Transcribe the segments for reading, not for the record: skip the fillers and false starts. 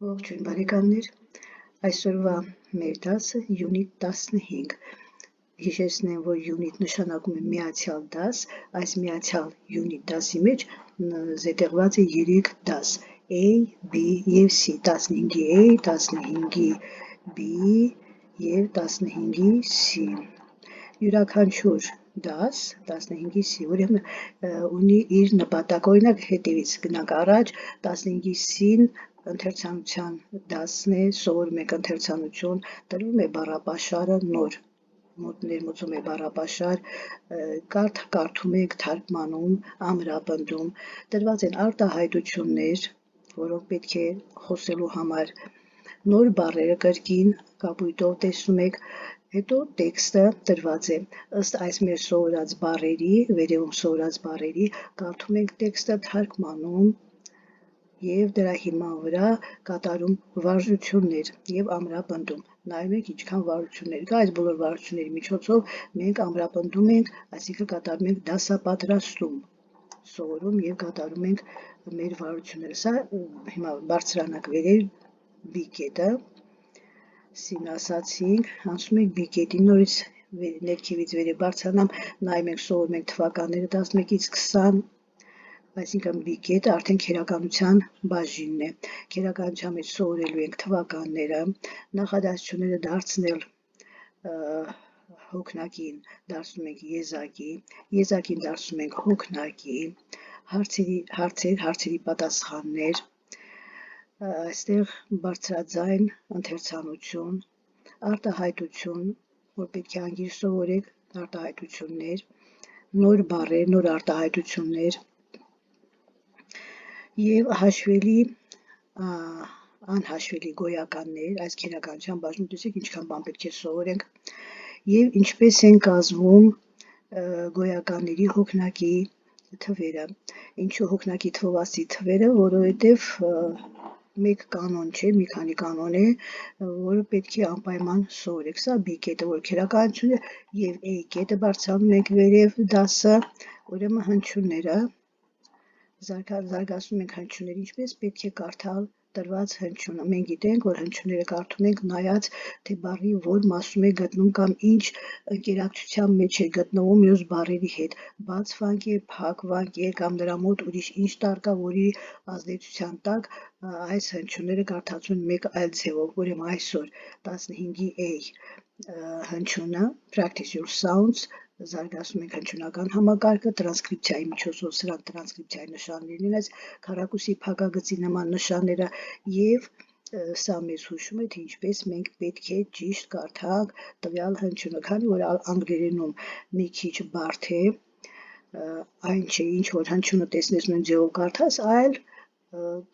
Ողջույն բարեկամներ, այսօրվա մեր դասը յունիտ 15, հիշեցնեմ, որ յունիտ նշանակում է միացյալ դաս, այս միացյալ յունիտ դասի մեջ զետեղված է 3 դաս, A, B և C, 15-ի A, 15-ի B և 15-ի C, յուրաքանչյուր դաս 15-ի C, ուրեմն ունի իր նպատակ, օրինակ հետևից գնանք առաջ, 15-ի C-ն ընթերցանության դասն է, սովորում ենք ընթերցանություն, տրվում է բառապաշարը նոր, ներմուծում է բառապաշար, կարդում ենք, թարգմանում, ամրապնդում, տրված են արտահայտություններ, որոնք պետք է խոսելու համար, նոր բառերը կրկին կապույտով տեսնում եք, հետո տեքստը տրված է, ըստ այս մեր սովորած բառերի, վերևում սովորած բառերի, կարդում ենք տեքստը, թարգմանում և դրա հիման վրա կատարում վարժություններ և ամրապնդում, նայում ենք ինչքան վարժություններ կա, այս բոլոր վարժությունների միջոցով մենք ամրապնդում ենք, այսինքն կատարում ենք դասապատրաստում, սովորում և կատարում ենք մեր վարժությունները, սա հիմա բարձրանանք վերև B կետը, C-ն ասացինք, անցնում ենք B կետին, նորից ներքևից վերև բարձրանամ, նայում ենք, սովորում ենք թվականները 11-ից 20, այսինքն B կետը արդեն քերականության բաժինն է, քերականության մեջ սովորելու ենք թվականները, նախադասությունները դարձնել հոգնակին դարձնում ենք եզակի, եզակին դարձնում ենք հոգնակի, հարցերի պատասխաններ, այստեղ բարձրաձայն ընթերցանություն, արտահայտություն, որ պետք է անգիր սովորեք, արտահայտություններ, նոր բառեր, նոր արտահայտություններ և հաշվելի, անհաշվելի գոյականներ, այս քերականության բաժնում տեսեք ինչքան բան պետք է սովորենք և ինչպես են կազմվում գոյականների հոգնակի թվերը, ինչու հոգնակի թվով ասի թվերը, որովհետև մեկ կանոն չէ, մի քանի կանոն է, որը պետք է անպայման սովորեք, սա B կետը, որ քերականություն է և A կետը բարձրանում ենք վերև դասը, ուրեմն հնչյունները, զարգացնում ենք հնչյունները, ինչպես պետք է կարդալ տրված հնչյունը, մենք գիտենք, որ հնչյունները կարդում ենք նայած, թե բառի որ մասում է գտնում կամ ինչ ընկերակցության մեջ է գտնվում մյուս բառերի հետ, բաց վանք է, փակ վանք է կամ նրա մոտ ուրիշ ինչ տառ կա, որի ազդեցության տակ այս հնչյունները կարդացում են մեկ այլ ձևով, ուրեմն այսօր 15-ի A հնչյունը, practice your sounds, զարգացնում ենք հնչյունական համակարգը, տրանսկրիպցիայի միջոցով, սրանք տրանսկրիպցիայի նշաններն են, այս քառակուսի փակագծի նման նշանները և սա մեզ հուշում է, թե ինչպես մենք պետք է ճիշտ կարդանք տվյալ հնչյունը, քանի որ անգլերենում մի քիչ բարդ է, այն չէ, ինչ որ հնչյունը տեսնես նույն ձևով կարդաս, այլ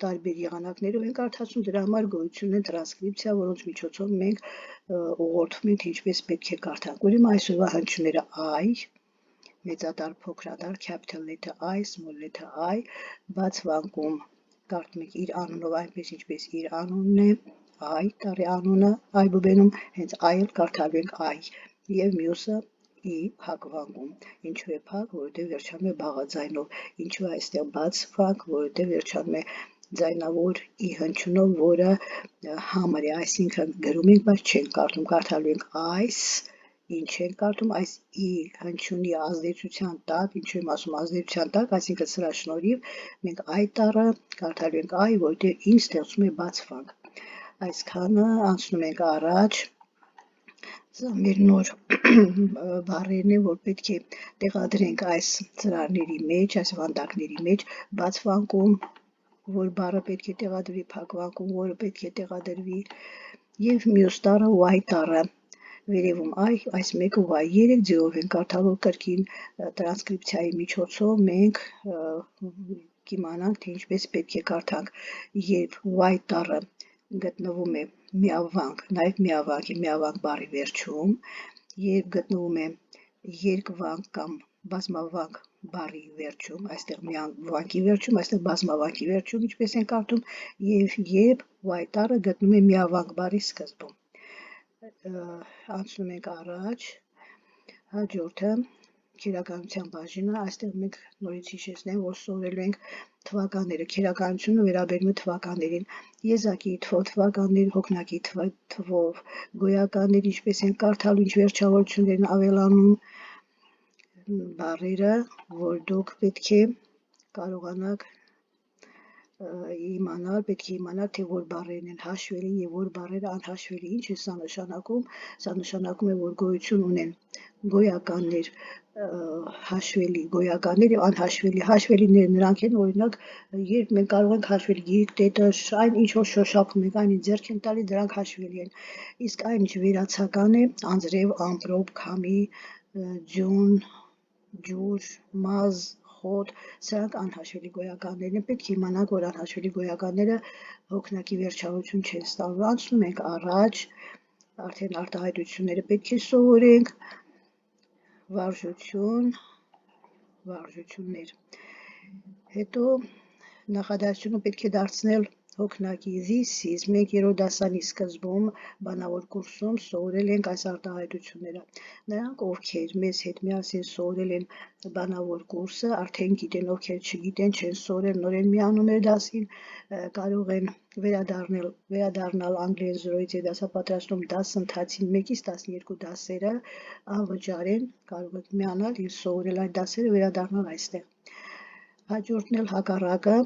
տարբեր եղանակներով են կարդացում, դրա համար գոյություն է տրանսկրիպցիա, որոնց միջոցով մենք ուղղորդում ենք, թե ինչպես պետք է կարդանք, ուրեմն այսօրվա հնչյունները I, մեծատառ, փոքրատառ, capital letter I, small letter I, բաց վանկում կարդում եք իր անունով, այնպես ինչպես իր անունն է, I, տառի անունը, I բուբենում, հենց I-ը կարդալու ենք I, և մյուսը I, փակ վանկում, ինչու է փակ, որովհետև վերջանում է բաղաձայնով, ինչու է այստեղ բաց վանք, որովհետև վերջանում է ձայնավոր I հնչյունով, որը համր է, այսինքն գրում ենք, բայց չենք կարդում, կարդալու ենք այս, ինչ ենք կարդում, այս I հնչյունի ազդեցության տակ, ինչու եմ ասում ազդեցության տակ, այսինքն սրա շնորհիվ մենք I տառը կարդալու ենք I, որտեղ I ստեղծում է բաց վանք, այսքանը անցնում ենք առաջ, սա մեր նոր բառերն են, որ պետք է տեղադրենք այս ծրարների մեջ, այս վանդակների մեջ, բաց վանկում, որ բառը պետք է տեղադրվի, փակ վանկում, որը պետք է տեղադրվի և մյուս տառը Y տառը, վերևում I, այս մեկը Y, 3 ձևով են կարդալու կրկին տրանսկրիպցիայի միջոցով մենք կիմանանք, թե ինչպես պետք է կարդանք, երբ Y տառը գտնվում է միավանք, նաև միավանք է, միավանք բառի վերջում, երբ գտնվում է երկվանք կամ բազմավանք բառի վերջում, այստեղ միավանքի վերջում, այստեղ բազմավանքի վերջում, ինչպես են կարդում, և երբ Y տառը գտնվում է միավանք բառի սկզբում, անցնում ենք առաջ, հաջորդը քերականության բաժինը, այստեղ մենք նորից հիշեցնենք, որ սովորելու ենք թվականները, քերականությունը վերաբերում է թվականներին, եզակի թվականներ, հոգնակի թվով, գոյականներ, ինչպես են կարդալու, ինչ վերջավորություններն ավելանում, բառերը, որ դուք պետք է կարողանաք պետք է իմանալ, թե որ բառերն են հաշվելի եւ որ բառերը անհաշվելի։ Ինչ է սա նշանակում։ Սա նշանակում է, որ գոյություն ունեն գոյականներ, հաշվելի գոյականներ եւ անհաշվելի։ Հաշվելիները նրանք են, օրինակ, երբ մենք կարող ենք հաշվել գիրք, տետը, այն ինչ որ շոշափում ենք, այն ձեռք են տալի, դրանք հաշվելի են։ Իսկ այն ինչ վերացական է, անձրև, ամպրոպ, քամի, ձյուն, ջուր, մազ, խոտ, սրանք անհաշվելի գոյականներն են, պետք է իմանանք, որ անհաշվելի գոյականները հոգնակի վերջավորություն չեն ստանում։ Անցնում ենք առաջ, արդեն արտահայտությունները պետք է սովորենք, վարժություն, վարժություններ։ Հետո նախադասությունը պետք է դարձնել հոգնակի this is, մենք երրորդ դասանի սկզբում բանավոր կուրսում սովորել ենք այս արտահայտությունները։ Նրանք, ովքեր մեզ հետ միասին սովորել են բանավոր կուրսը, արդեն գիտեն, ովքեր չգիտեն, չեն սովորել, նորեն միանում էր դասին, կարող են վերադառնալ անգլերեն 0-ից եւ դասապատրաստում դասընթացին 1-ից 12 դասերը անվճար են, կարող եք միանալ եւ սովորել այդ դասերը, վերադառնալ այստեղ։ Հաջորդն էլ հակառակը,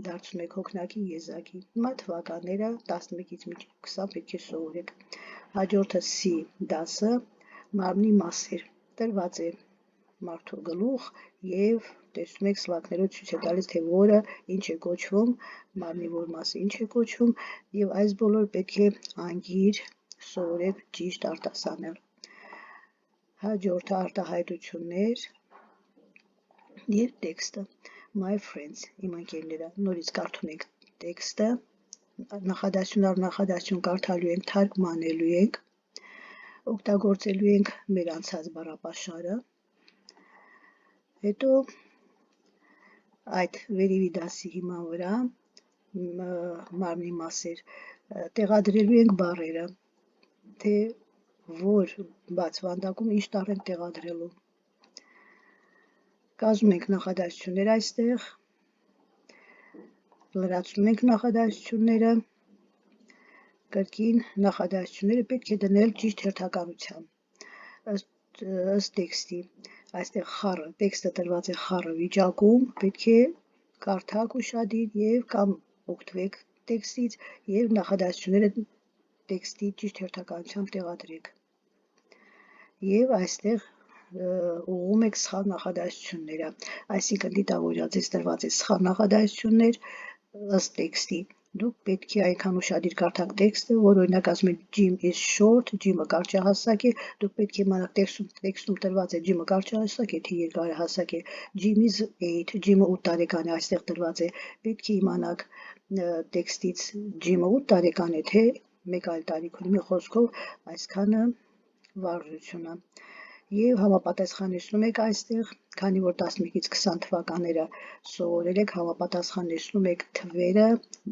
դարձում եք հոգնակի եզակի։ Հիմա թվականները 11-ից մինչև 20 պետք է սովորեք։ Հաջորդը C դասը, մարմնի մասեր, տրված է մարդու գլուխ եւ տեսնում եք սլաքներով ցույց է տալիս, թե որը ինչ է կոչվում, մարմնի որ մասը ինչ է կոչվում եւ այս բոլորը պետք է անգիր սովորեք ճիշտ արտասանել։ Հաջորդը արտահայտություններ եւ տեքստը։ My friends, իմ ընկերները, նորից կարդում ենք տեքստը, նախադասություն առ նախադասություն կարդալու ենք, թարգմանելու ենք, օգտագործելու ենք մեր անցած բառապաշարը, հետո այդ վերևի դասի հիման վրա մարմնի մասեր տեղադրելու ենք բառերը, թե որ բաց վանդակում ինչ տառ ենք տեղադրելու։ Կազմում ենք նախադասություններ այստեղ, լրացնում ենք նախադասությունները, կրկին նախադասությունները պետք է դնել ճիշտ հերթականությամբ, ըստ տեքստի, այստեղ խառը, տեքստը տրված է խառը վիճակում, պետք է կարդաք ուշադիր եւ կամ օգտվեք տեքստից եւ նախադասությունները տեքստի ճիշտ հերթականությամբ տեղադրեք։ Եվ այստեղ ուղղում եք սխալ նախադասությունները, այսինքն դիտավորյալ ձեզ տրված է սխալ նախադասություններ ըստ տեքստի, դուք պետք է այնքան ուշադիր կարդաք տեքստը, որ օրինակ ասում է Jim is short, Jim-ը կարճահասակ է, դուք պետք է իմանաք տեքստում տրված է Jim-ը կարճահասակ է, թե երկարահասակ է, Jim is 8, Jim-ը 8 տարեկան է, այստեղ տրված է, պետք է իմանաք տեքստից Jim-ը 8 տարեկան է, թե մեկ այլ տարիք ունի, մի խոսքով այսքանը վարժությունը։ Եվ համապատասխանեցնում եք այստեղ, քանի որ 11-ից 20 թվականները սովորել եք, համապատասխանեցնում եք թվերը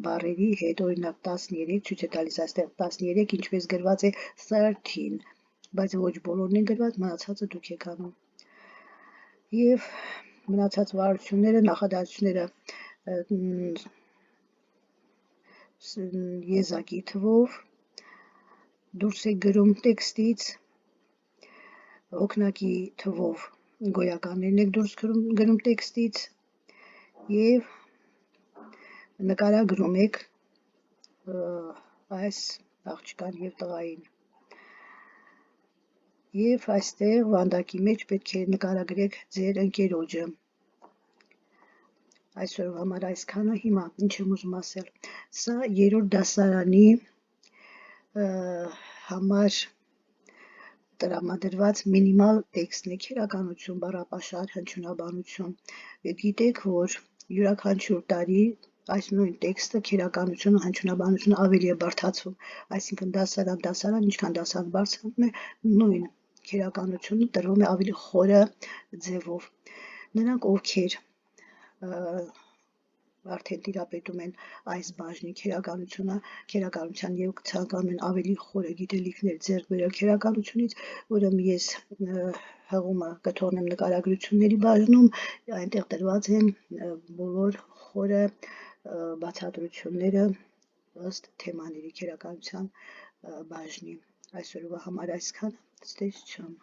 բառերի հետ, օրինակ 13, ցույց է տալիս այստեղ 13, ինչպես գրված է 13, բայց ոչ բոլորն են գրված, մնացածը դուք եք անում։ Եվ մնացած վարժությունները, նախադասությունները եզակի թվով դուրս եք գրում տեքստից, հոգնակի թվով գոյականներն եք դուրս գրում տեքստից եւ նկարագրում եք այս աղջկան եւ տղային։ Եվ այստեղ վանդակի մեջ պետք է նկարագրեք ձեր ընկերոջը։ Այսօրվա համար այսքանը, հիմա ինչ եմ ուզում ասել։ Սա երրորդ դասարանի համար տրամադրված մինիմալ տեքստն է, քերականություն, բառապաշար, հնչյունաբանություն։ Գիտեք, որ յուրաքանչյուր տարի այս նույն տեքստը, քերականությունը, հնչյունաբանությունը ավելի է բարդացվում, այսինքն դասարան, ինչքան դասարան բարձրանում է, նույն քերականությունը տրվում է ավելի խորը ձևով։ Նրանք, ովքեր արդեն տիրապետում են այս բաժնի քերականության եւ ցանկանում են ավելի խորը գիտելիքներ ձեռք բերել քերականությունից, ուրեմն ես հղումը կթողնեմ նկարագրությունների բաժնում, այնտեղ տրված են բոլոր խորը բացատրությունները ըստ թեմաների քերականության բաժնի։ Այսօրվա համար այսքանը, ցտեսություն։